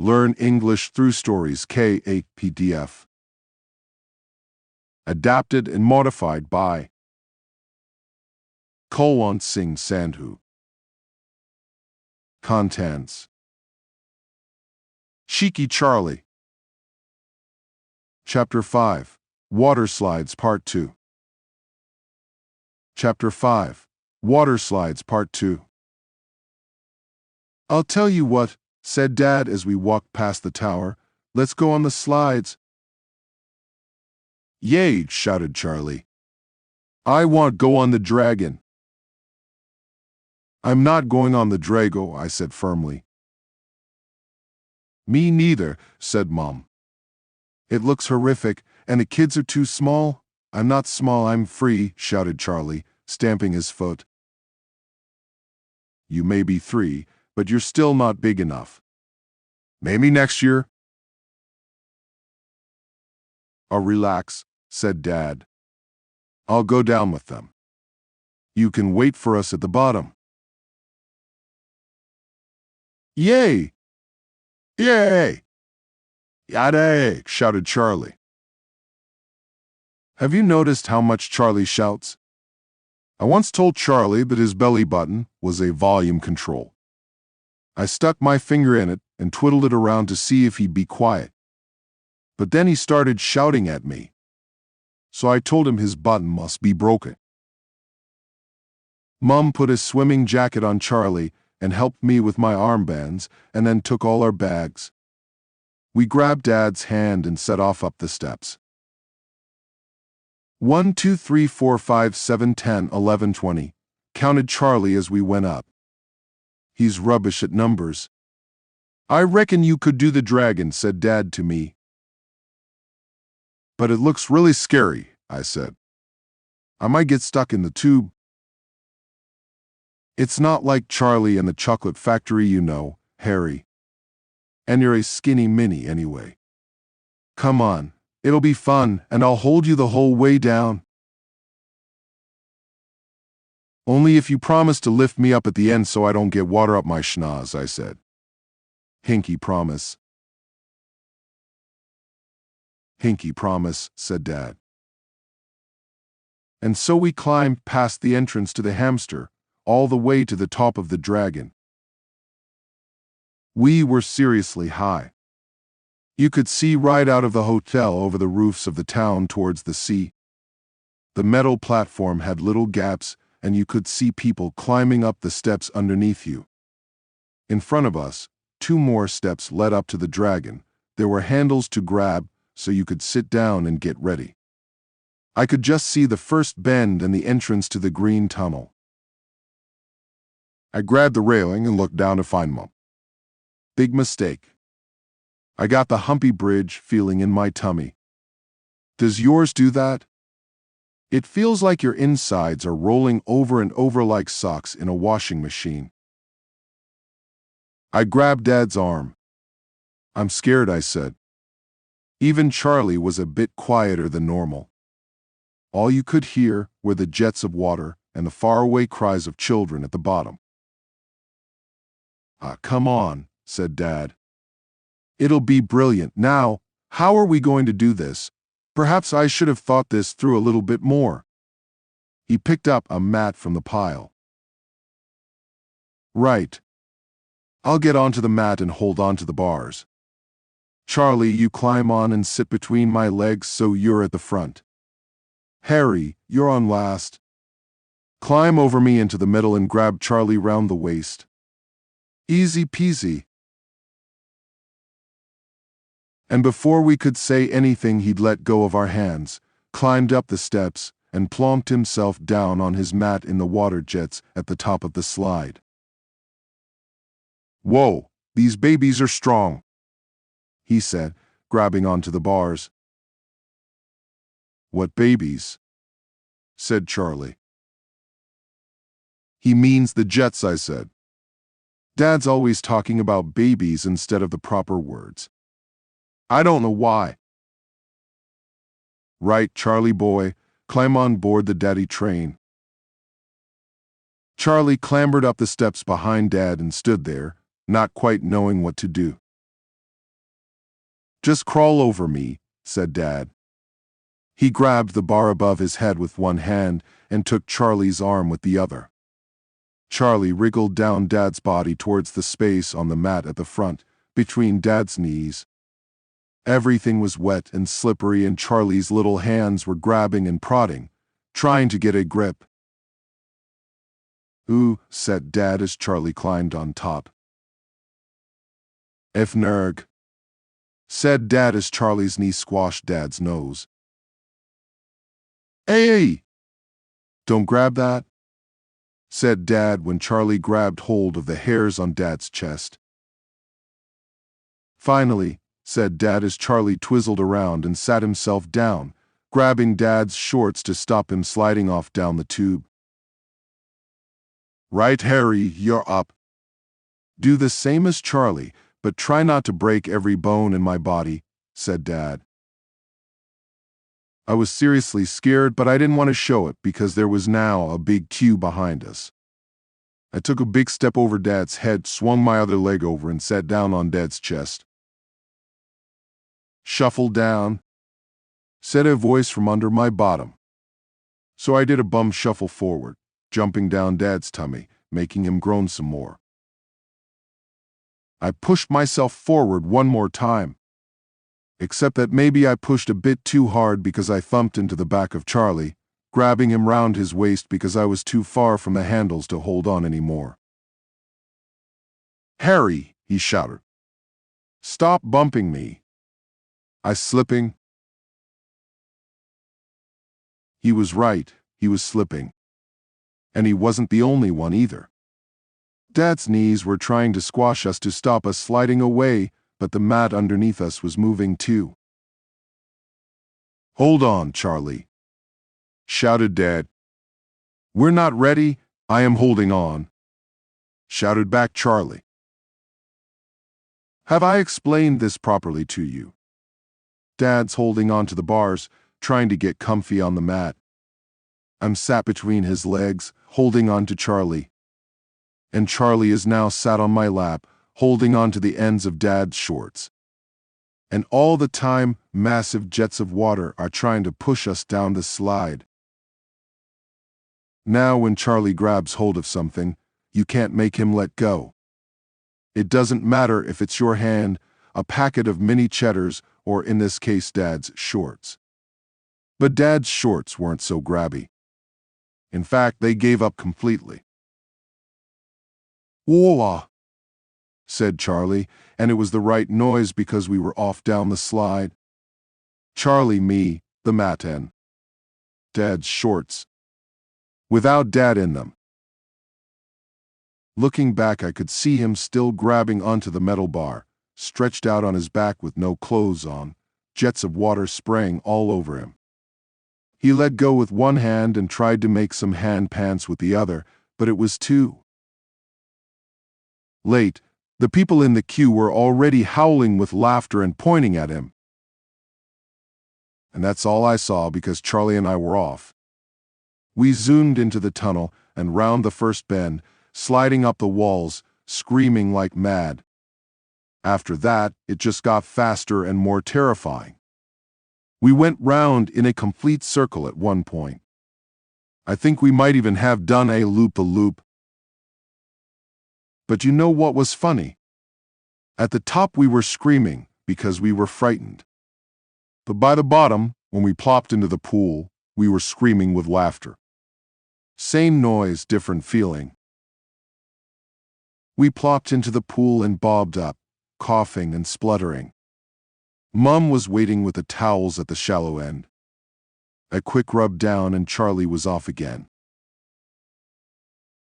Learn English through stories K8 PDF. Adapted and modified by Kulwant Singh Sandhu. Contents: Cheeky Charlie. Chapter 5, Water Slides Part 2. Chapter 5, Water Slides Part 2. "I'll tell you what," said Dad as we walked past the tower. "Let's go on the slides." "Yay!" shouted Charlie. "I want go on the dragon." "I'm not going on the Drago," I said firmly. "Me neither," said Mom. "It looks horrific, and the kids are too small." "I'm not small, I'm free," shouted Charlie, stamping his foot. "You may be 3, but you're still not big enough. Maybe next year." "Oh, relax," said Dad. "I'll go down with them. You can wait for us at the bottom." "Yay! Yay! Yada!" shouted Charlie. Have you noticed how much Charlie shouts? I once told Charlie that his belly button was a volume control. I stuck my finger in it and twiddled it around to see if he'd be quiet. But then he started shouting at me. So I told him his button must be broken. Mom put a swimming jacket on Charlie and helped me with my armbands, and then took all our bags. We grabbed Dad's hand and set off up the steps. 1, 2, 3, 4, 5, 7, 10, 11, 20, counted Charlie as we went up. He's rubbish at numbers. "I reckon you could do the dragon," said Dad to me. "But it looks really scary," I said. "I might get stuck in the tube." "It's not like Charlie and the Chocolate Factory, you know, Harry. And you're a skinny mini anyway. Come on, it'll be fun, and I'll hold you the whole way down." "Only if you promise to lift me up at the end so I don't get water up my schnoz," I said. "Hinky promise." "Hinky promise," said Dad. And so we climbed past the entrance to the hamster, all the way to the top of the dragon. We were seriously high. You could see right out of the hotel over the roofs of the town towards the sea. The metal platform had little gaps, and you could see people climbing up the steps underneath you. In front of us, 2 more steps led up to the dragon. There were handles to grab, so you could sit down and get ready. I could just see the first bend and the entrance to the green tunnel. I grabbed the railing and looked down to find Mom. Big mistake. I got the humpy bridge feeling in my tummy. Does yours do that? It feels like your insides are rolling over and over like socks in a washing machine. I grabbed Dad's arm. "I'm scared," I said. Even Charlie was a bit quieter than normal. All you could hear were the jets of water and the faraway cries of children at the bottom. "Ah, come on," said Dad. "It'll be brilliant. Now, how are we going to do this? Perhaps I should have thought this through a little bit more." He picked up a mat from the pile. "Right. I'll get onto the mat and hold on to the bars. Charlie, you climb on and sit between my legs so you're at the front. Harry, you're on last. Climb over me into the middle and grab Charlie round the waist. Easy peasy." And before we could say anything, he'd let go of our hands, climbed up the steps, and plonked himself down on his mat in the water jets at the top of the slide. "Whoa, these babies are strong," he said, grabbing onto the bars. "What babies?" said Charlie. "He means the jets," I said. Dad's always talking about babies instead of the proper words. I don't know why. "Right, Charlie boy, climb on board the daddy train." Charlie clambered up the steps behind Dad and stood there, not quite knowing what to do. Just crawl over me, said Dad. He grabbed the bar above his head with one hand and took Charlie's arm with the other. Charlie wriggled down Dad's body towards the space on the mat at the front, between Dad's knees. Everything was wet and slippery, and Charlie's little hands were grabbing and prodding, trying to get a grip. "Ooh," said Dad as Charlie climbed on top. "F nerg," said Dad as Charlie's knee squashed Dad's nose. "Hey! Don't grab that," said Dad when Charlie grabbed hold of the hairs on Dad's chest. "Finally," said Dad as Charlie twizzled around and sat himself down, grabbing Dad's shorts to stop him sliding off down the tube. "Right, Harry, you're up. Do the same as Charlie, but try not to break every bone in my body," said Dad. I was seriously scared, but I didn't want to show it because there was now a big queue behind us. I took a big step over Dad's head, swung my other leg over, and sat down on Dad's chest. "Shuffle down," said a voice from under my bottom. So I did a bum shuffle forward, jumping down Dad's tummy, making him groan some more. I pushed myself forward one more time, except that maybe I pushed a bit too hard because I thumped into the back of Charlie, grabbing him round his waist because I was too far from the handles to hold on anymore. "Harry," he shouted. "Stop bumping me. I'm slipping." He was right, he was slipping. And he wasn't the only one either. Dad's knees were trying to squash us to stop us sliding away, but the mat underneath us was moving too. "Hold on, Charlie," shouted Dad. "We're not ready, I am holding on," shouted back Charlie. "Have I explained this properly to you?" Dad's holding on to the bars, trying to get comfy on the mat. I'm sat between his legs, holding on to Charlie. And Charlie is now sat on my lap, holding on to the ends of Dad's shorts. And all the time, massive jets of water are trying to push us down the slide. Now when Charlie grabs hold of something, you can't make him let go. It doesn't matter if it's your hand, a packet of mini cheddars, or in this case Dad's shorts. But Dad's shorts weren't so grabby. In fact, they gave up completely. "Whoa," said Charlie, and it was the right noise because we were off down the slide. Charlie, me, the mat, and Dad's shorts. Without Dad in them. Looking back, I could see him still grabbing onto the metal bar, stretched out on his back with no clothes on, jets of water spraying all over him. He let go with one hand and tried to make some hand pants with the other, but it was too late. The people in the queue were already howling with laughter and pointing at him. And that's all I saw because Charlie and I were off. We zoomed into the tunnel and round the first bend, sliding up the walls, screaming like mad. After that, it just got faster and more terrifying. We went round in a complete circle at one point. I think we might even have done a loop-a-loop. But you know what was funny? At the top we were screaming because we were frightened. But by the bottom, when we plopped into the pool, we were screaming with laughter. Same noise, different feeling. We plopped into the pool and bobbed up, coughing and spluttering. Mom was waiting with the towels at the shallow end. A quick rub down and Charlie was off again.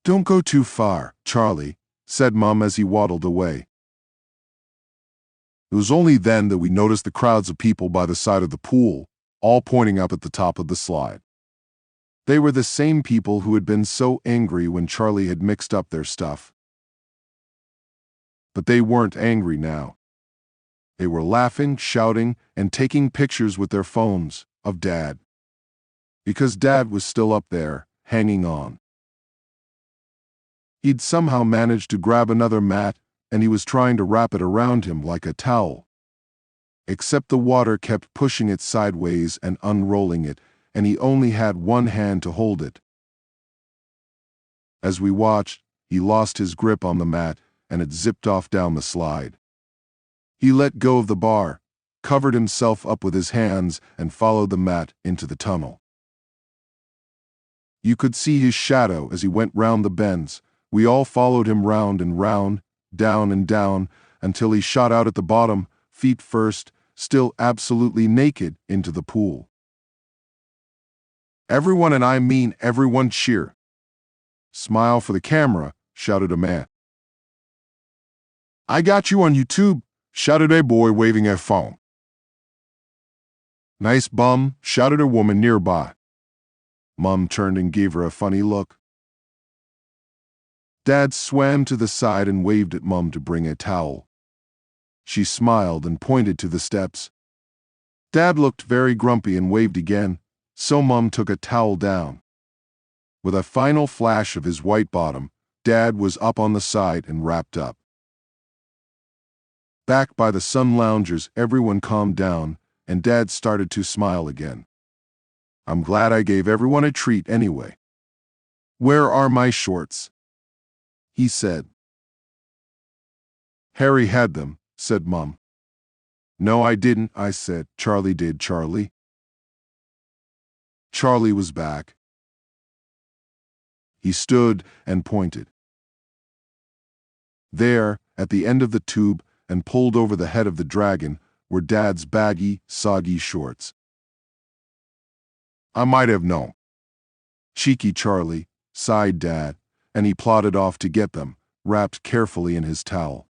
"Don't go too far, Charlie," said Mom as he waddled away. It was only then that we noticed the crowds of people by the side of the pool, all pointing up at the top of the slide. They were the same people who had been so angry when Charlie had mixed up their stuff. But they weren't angry now. They were laughing, shouting, and taking pictures with their phones of Dad. Because Dad was still up there, hanging on. He'd somehow managed to grab another mat, and he was trying to wrap it around him like a towel. except the water kept pushing it sideways and unrolling it, and he only had one hand to hold it. As we watched, he lost his grip on the mat, and it zipped off down the slide. He let go of the bar, covered himself up with his hands, and followed the mat into the tunnel. You could see his shadow as he went round the bends. We all followed him round and round, down and down, until he shot out at the bottom, feet first, still absolutely naked, into the pool. "Everyone, and I mean everyone, cheer. Smile for the camera," shouted a man. "I got you on YouTube," shouted a boy waving a phone. "Nice bum," shouted a woman nearby. Mom turned and gave her a funny look. Dad swam to the side and waved at Mom to bring a towel. She smiled and pointed to the steps. Dad looked very grumpy and waved again, so Mom took a towel down. With a final flash of his white bottom, Dad was up on the side and wrapped up. Back by the sun loungers, everyone calmed down, and Dad started to smile again. "I'm glad I gave everyone a treat anyway. Where are my shorts?" he said. "Harry had them," said Mom. "No, I didn't," I said. "Charlie did, Charlie." Charlie was back. He stood and pointed. There, at the end of the tube and pulled over the head of the dragon, were Dad's baggy, soggy shorts. "I might have known." "Cheeky Charlie," sighed Dad, and he plodded off to get them, wrapped carefully in his towel.